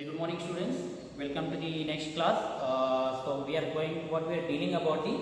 Very good morning, students. Welcome to the next class. So we are dealing about the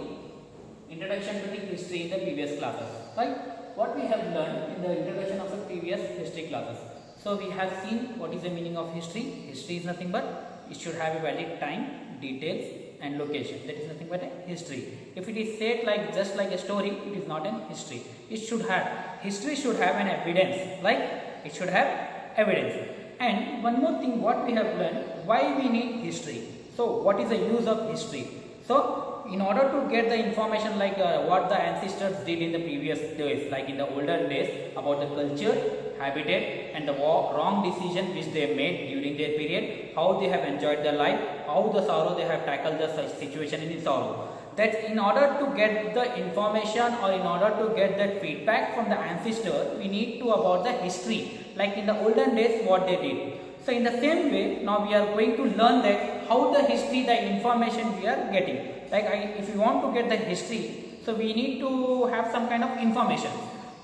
introduction to the history in the previous classes, right? What we have learned in the introduction of the previous history classes. So we have seen what is the meaning of history. History is nothing but it should have a valid time, details, and location. That is nothing but a history. If it is said like just like a story, it is not an history. History should have an evidence, right? It should have evidence. And one more thing, what we have learned, why we need history. So what is the use of history? So in order to get the information like what the ancestors did in the previous days, like in the older days, about the culture, habitat, and the wrong decision which they made during their period, how they have enjoyed their life, how the sorrow they have tackled the situation in the sorrow. That in order to get the information or in order to get that feedback from the ancestor, we need to about the history, like in the olden days what they did. So in the same way, now we are going to learn that how the history, the information we are getting. Like if you want to get the history, so we need to have some kind of information.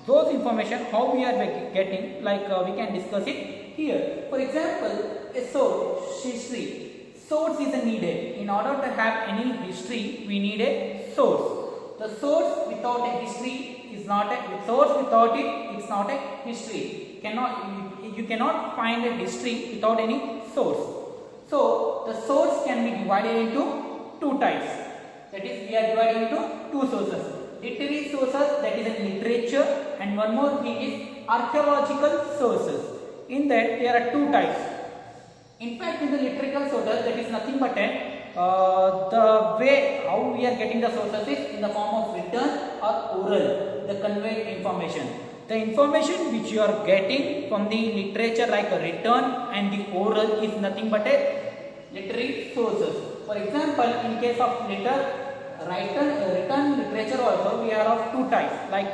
Those information, how we are getting, like we can discuss it here. For example, a source, history. Source is needed. In order to have any history, we need a source. The source without a history is not a source. Without it, it's not a history. You cannot find a history without any source. So the source can be divided into two types. That is, we are dividing into two sources. Literary sources, that is in literature, and one more thing is archaeological sources. In that, there are two types. In fact, in the literary sources, that is nothing but the way how we are getting the sources is in the form of written or oral, the conveyed information. The information which you are getting from the literature like a written and the oral is nothing but a literary sources. For example, in case of written literature also, we are of two types. Like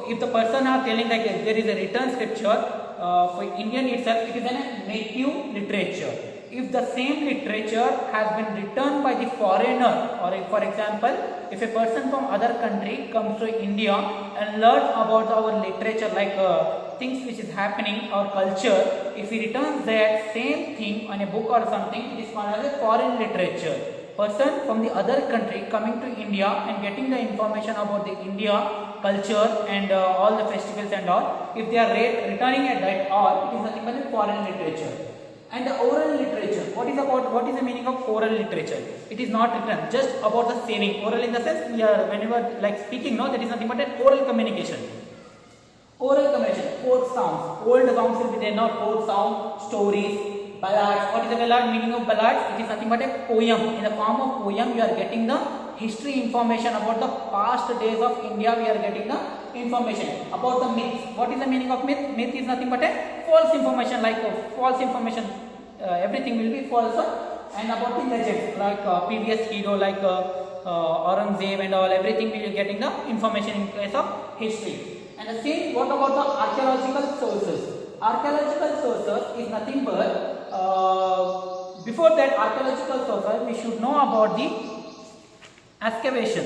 if the person are telling like there is a written scripture, for Indian itself, it is a native literature. If the same literature has been written by the foreigner, or if, for example, if a person from other country comes to India and learns about our literature, like things which is happening, our culture, if he returns that same thing on a book or something, it is called as a foreign literature. Person from the other country coming to India and getting the information about the India culture and all the festivals and all, if they are returning at that all, it is nothing but foreign literature. And the oral literature, what is the meaning of oral literature? It is not written, just about the saying. Oral in the sense, we are whenever like speaking, no, that is nothing but an oral communication. Oral communication, folk sounds, old songs will be there now, folk sound, stories, ballads. What is the ballad? Meaning of ballads? It is nothing but a poem. In the form of poem, you are getting the history information about the past days of India. We are getting the information about the myths. What is the meaning of myth? Myth is nothing but a false information, like false information. Everything will be false. And about the legends, like previous hero, like Aurangzeb and all. Everything we are getting the information in case of history. And the same. What about the archaeological sources? Archaeological sources is nothing but before that archaeological sources, we should know about the excavation.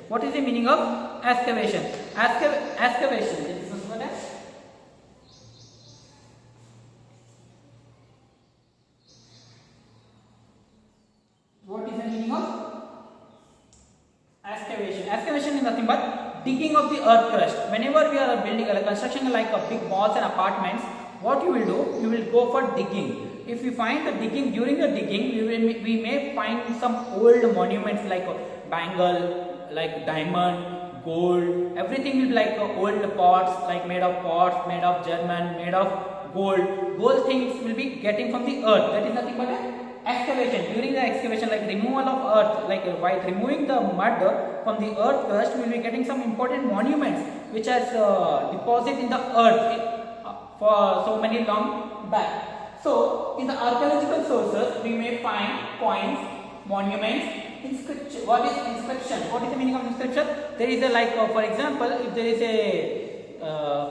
What is the meaning of excavation? Excavation. What is the meaning of excavation? Excavation is nothing but digging of the earth crust. Whenever we are building a construction like a big malls and apartments, what you will do? You will go for digging. If we find the digging, during the digging, we may find some old monuments like bangle, like diamond, gold. Everything will be like old pots, like made of German, made of gold. Gold things will be getting from the earth. That is nothing but excavation. During the excavation, like removal of earth, like while removing the mud from the earth crust, we will be getting some important monuments which has deposited in the earth for so many long back. So in the archaeological sources, we may find coins, monuments, inscription. What is inscription? What is the meaning of inscription? There is a like, for example, if there is a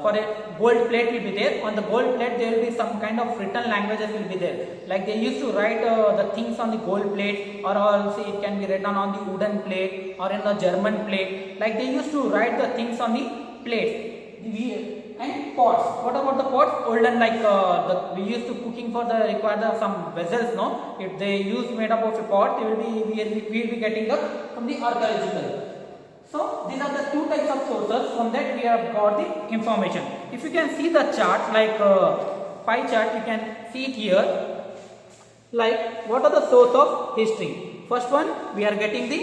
for a gold plate will be there. On the gold plate, there will be some kind of written languages will be there. Like they used to write the things on the gold plate, or also it can be written on the wooden plate or in the German plate. Like they used to write the things on the plates. and pots. What about the pots? Olden, like we used to cooking for the require some vessels. No, if they use made up of a pot, they will we will be getting the from the archaeological. So these are the two types of sources. From that we have got the information. If you can see the chart, like pie chart, you can see it here. Like what are the source of history? First one, we are getting the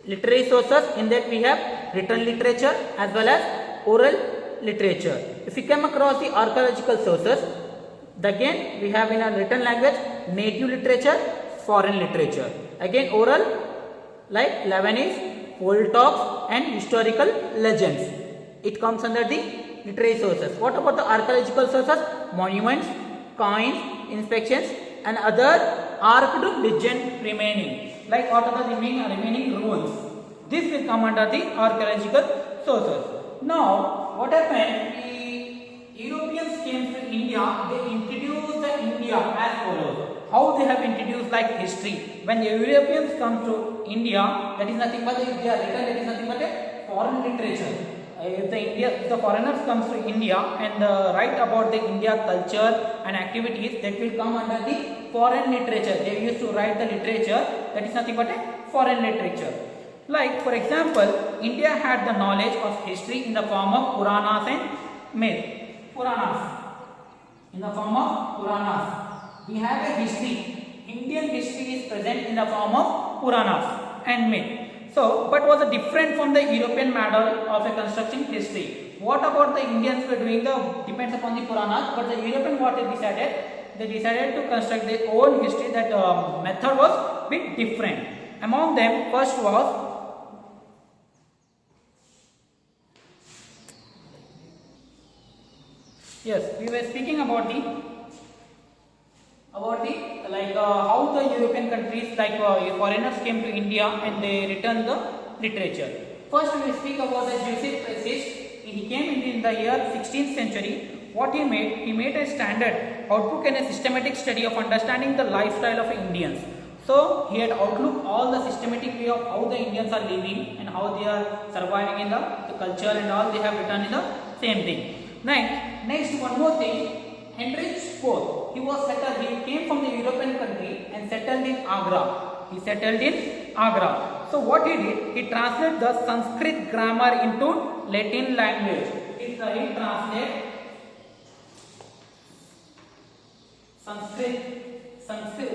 literary sources. In that we have written literature as well as oral literature. If we come across the archaeological sources, again we have in a written language native literature, foreign literature. Again oral, like Lebanese, old talks and historical legends. It comes under the literary sources. What about the archaeological sources? Monuments, coins, inspections and other arched legend remaining. Like what are the remaining ruins? This will come under the archaeological sources. Now, what happened? The Europeans came to India. They introduced the India as follows. How they have introduced like history. When the Europeans come to India, that is nothing but if they are written, that is nothing but a foreign literature. If the foreigners comes to India and write about the India culture and activities, that will come under the foreign literature. They used to write the literature, that is nothing but a foreign literature. Like for example, India had the knowledge of history in the form of Puranas and myth. Puranas. In the form of Puranas. We have a history. Indian history is present in the form of Puranas and myth. So, but was different from the European model of a constructing history. What about the Indians were doing the depends upon the Puranas, but the European what they decided to construct their own history. That method was bit different. Among them, first was we were speaking about the like how the European countries like foreigners came to India and they returned the literature. First we will speak about the Joseph Priestley. He came in the year 16th century. What he made a standard outlook and a systematic study of understanding the lifestyle of Indians. So he had outlook all the systematic way of how the Indians are living and how they are surviving in the culture and all. They have written in the same thing. Next one more thing. Heinrich IV, he was settled. He came from the European country and settled in Agra. So what he did, he translated the Sanskrit grammar into Latin language. He translated Sanskrit.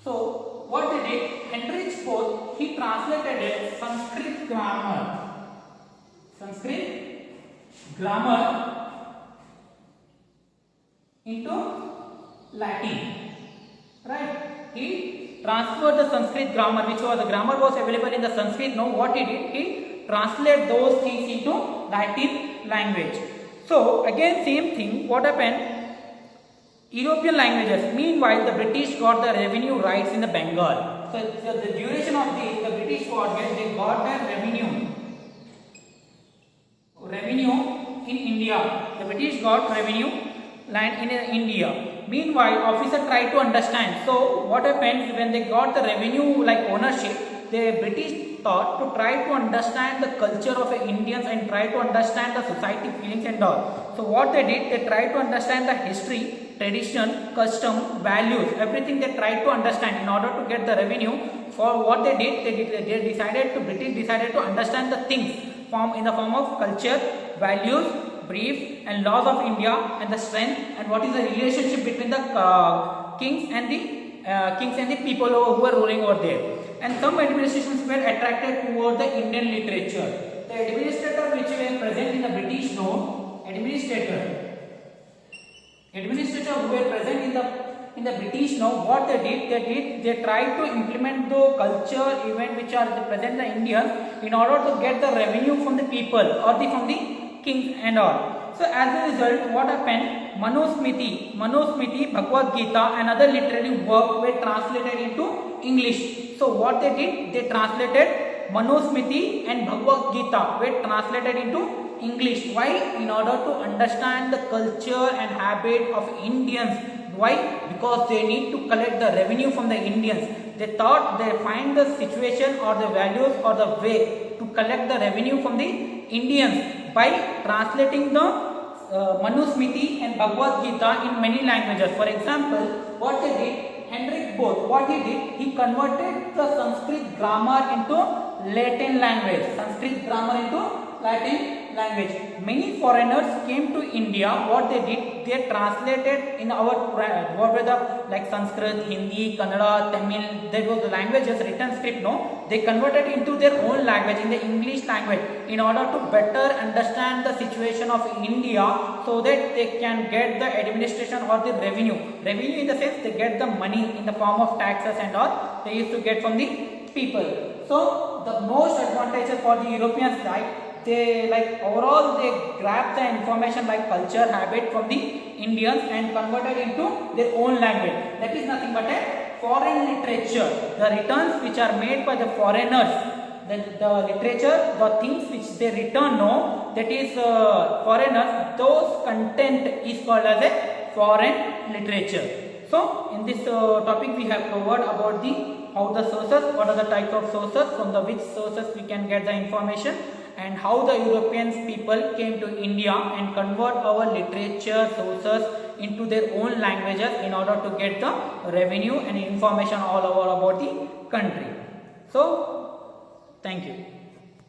So what he did, Heinrich IV, he translated a Sanskrit grammar into Latin, right? He transferred the Sanskrit grammar, which was the grammar was available in the Sanskrit. Now what he did, he translated those things into Latin language. So again same thing, what happened? European languages. Meanwhile, the British got the revenue rights in the Bengal. So the duration of this, the British they got their revenue in India. The British got revenue land in India. Meanwhile, officer tried to understand. So what happens when they got the revenue like ownership, the British thought to try to understand the culture of the Indians and try to understand the society feelings and all. So what they did, they tried to understand the history, tradition, custom, values, everything they tried to understand in order to get the revenue. For what they did, British decided to understand the things in the form of culture, values, briefs and laws of India and the strength and what is the relationship between the kings and the people who were ruling over there. And some administrations were attracted toward the Indian literature. The administrator which were present in the British administrator who were present in the British what they tried to implement the culture event which are present in the Indians in order to get the revenue from the people or from the kings and all. So as a result, what happened? Manusmriti, Bhagavad Gita and other literary work were translated into English. So what they did, they translated Manusmriti and Bhagavad Gita were translated into English. Why? In order to understand the culture and habit of Indians. Why? Because they need to collect the revenue from the Indians. They thought they find the situation or the values or the way to collect the revenue from the Indians by translating the Manusmriti and Bhagavad Gita in many languages. For example, what they did, Henrik Bode, what he did, he converted the Sanskrit grammar into Latin language. Sanskrit grammar into Latin language. Many foreigners came to India. What they did, they translated in our what were the like Sanskrit, Hindi, Kannada, Tamil. That was the languages written script. No, they converted into their own language, in the English language, in order to better understand the situation of India, so that they can get the administration or the revenue. Revenue in the sense they get the money in the form of taxes and all they used to get from the people. So the most advantages for the Europeans, like they like overall they grab the information like culture, habit from the Indians and converted into their own language. That is nothing but a foreign literature. The returns which are made by the foreigners, the literature, the things which they return, no, that is foreigners, those content is called as a foreign literature. So in this topic we have covered about the how the sources, what are the types of sources, from the which sources we can get the information, and how the European people came to India and convert our literature sources into their own languages in order to get the revenue and information all over about the country. So thank you.